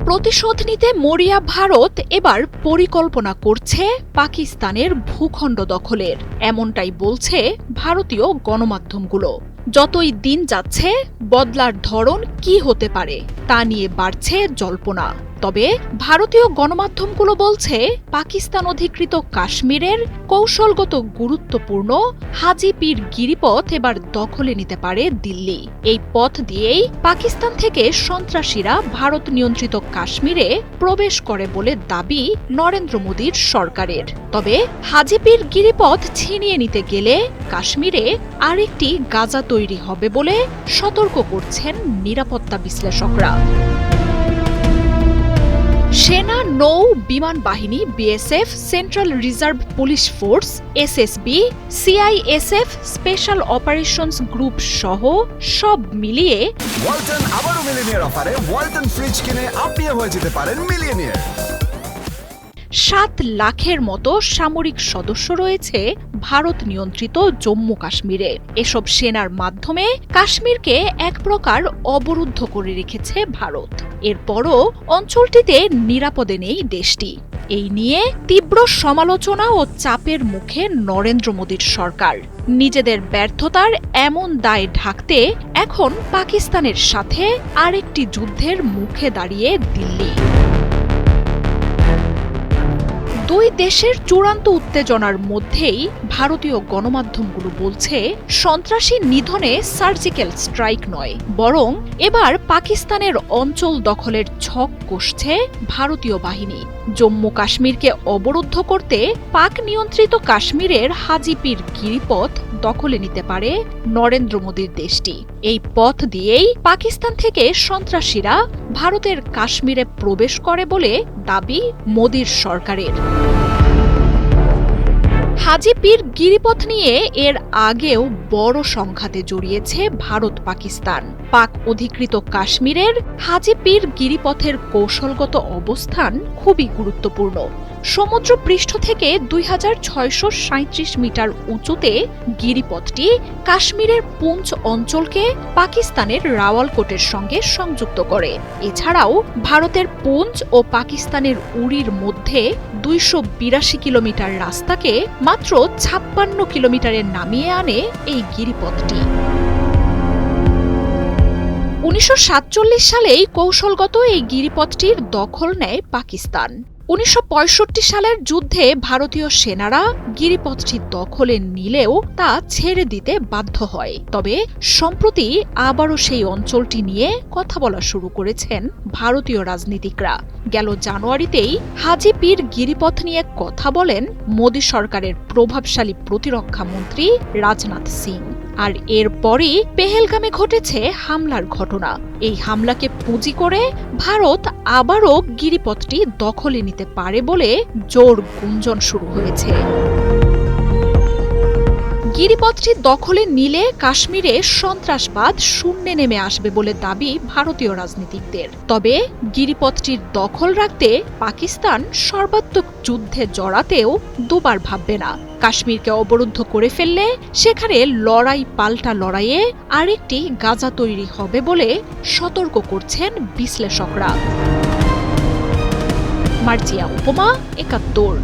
প্রতিশোধ নিতে মরিয়া ভারত এবার পরিকল্পনা করছে পাকিস্তানের ভূখণ্ড দখলের, এমনটাই বলছে ভারতীয় গণমাধ্যমগুলো। যতই দিন যাচ্ছে বদলার ধরন কি হতে পারে তা নিয়ে বাড়ছে জল্পনা। তবে ভারতীয় গণমাধ্যমগুলো বলছে পাকিস্তান অধিকৃত কাশ্মীরের কৌশলগত গুরুত্বপূর্ণ হাজিপির গিরিপথ এবার দখলে নিতে পারে দিল্লি। এই পথ দিয়েই পাকিস্তান থেকে সন্ত্রাসীরা ভারত নিয়ন্ত্রিত কাশ্মীরে প্রবেশ করে বলে দাবি নরেন্দ্র মোদীর সরকারের। তবে হাজিপির গিরিপথ ছিনিয়ে নিতে গেলে কাশ্মীরে আরেকটি গাজা তৈরি হবে বলে সতর্ক করছেন নিরাপত্তা বিশ্লেষকরা। সেনা, নৌ, বিমান বাহিনী, BSF, central reserve police force, SSB, CISF, special operations group সহ সব মিলিয়ে ওয়ালটন আবারও মিলিয়নিয়ার অফারে ওয়ালটন ফ্রিজ কিনে আপনিও হয়ে যেতে পারেন মিলিয়নিয়ার। 7 লাখের মতো সামরিক সদস্য রয়েছে ভারত নিয়ন্ত্রিত জম্মু কাশ্মীরে। এসব সেনার মাধ্যমে কাশ্মীরকে এক প্রকার অবরুদ্ধ করে রেখেছে ভারত। এরপরও অঞ্চলটিতে নিরাপদে নেই দেশটি। এই নিয়ে তীব্র সমালোচনা ও চাপের মুখে নরেন্দ্র মোদীর সরকার। নিজেদের ব্যর্থতার এমন দায় ঢাকতে এখন পাকিস্তানের সাথে আরেকটি যুদ্ধের মুখে দাঁড়িয়ে দিল্লি। দুই দেশের চূড়ান্ত উত্তেজনার মধ্যেই ভারতীয় গণমাধ্যমগুলো বলছে সন্ত্রাসী নিধনে সার্জিক্যাল স্ট্রাইক নয়, বরং এবার পাকিস্তানের অঞ্চল দখলের ছক কষছে ভারতীয় বাহিনী। জম্মু কাশ্মীরকে অবরুদ্ধ করতে পাক নিয়ন্ত্রিত কাশ্মীরের হাজিপির গিরিপথ দখলে নিতে পারে নরেন্দ্র মোদীর দেশটি। এই পথ দিয়েই পাকিস্তান থেকে সন্ত্রাসীরা ভারতের কাশ্মীরে প্রবেশ করে বলে দাবি মোদীর সরকারের। হাজিপির গিরিপথ নিয়ে এর আগেও বড় সংঘাতে জড়িয়েছে ভারত পাকিস্তান। পাক অধিকৃত কাশ্মীরের হাজিপির গিরিপথের কৌশলগত অবস্থান খুবই গুরুত্বপূর্ণ। সমুদ্র পৃষ্ঠ থেকে 2637 মিটার উঁচুতে গিরিপথটি কাশ্মীরের পুঞ্চ অঞ্চলকে পাকিস্তানের রাওয়ালকোটের সঙ্গে সংযুক্ত করে। এছাড়াও ভারতের পুঞ্চ ও পাকিস্তানের উরির মধ্যে 282 কিলোমিটার রাস্তাকে মাত্র 56 কিলোমিটারে নামিয়ে আনে এই গিরিপথটি। 1947 সালেই কৌশলগত এই গিরিপথটির দখল নেয় পাকিস্তান। 1965 সালের যুদ্ধে ভারতীয় সেনারা গিরিপথটি দখলে নিলেও তা ছেড়ে দিতে বাধ্য হয়। তবে সম্প্রতি আবারও সেই অঞ্চলটি নিয়ে কথা বলা শুরু করেছেন ভারতীয় রাজনীতিকরা। গেল জানুয়ারিতেই হাজিপির গিরিপথ নিয়ে কথা বলেন মোদী সরকারের প্রভাবশালী প্রতিরক্ষা মন্ত্রী রাজনাথ সিং। আর এরপরই পেহেলগামে ঘটেছে হামলার ঘটনা। এই হামলাকে পুঁজি করে ভারত আবারও গিরিপথটি দখলে নিতে পারে বলে জোর গুঞ্জন শুরু হয়েছে। গিরিপথটি দখলে নিলে কাশ্মীরে সন্ত্রাসবাদ শূন্যে নেমে আসবে বলে দাবি ভারতীয় রাজনীতিকদের। তবে গিরিপথটির দখল রাখতে পাকিস্তান সর্বাত্মক যুদ্ধে জড়াতেও দুবার ভাববে না। কাশ্মীরকে অবরুদ্ধ করে ফেললে সেখানে লড়াই পাল্টা লড়াইয়ে আরেকটি গাজা তৈরি হবে বলে সতর্ক করছেন বিশ্লেষকরা। মার্জিয়া উপমা, ৭১।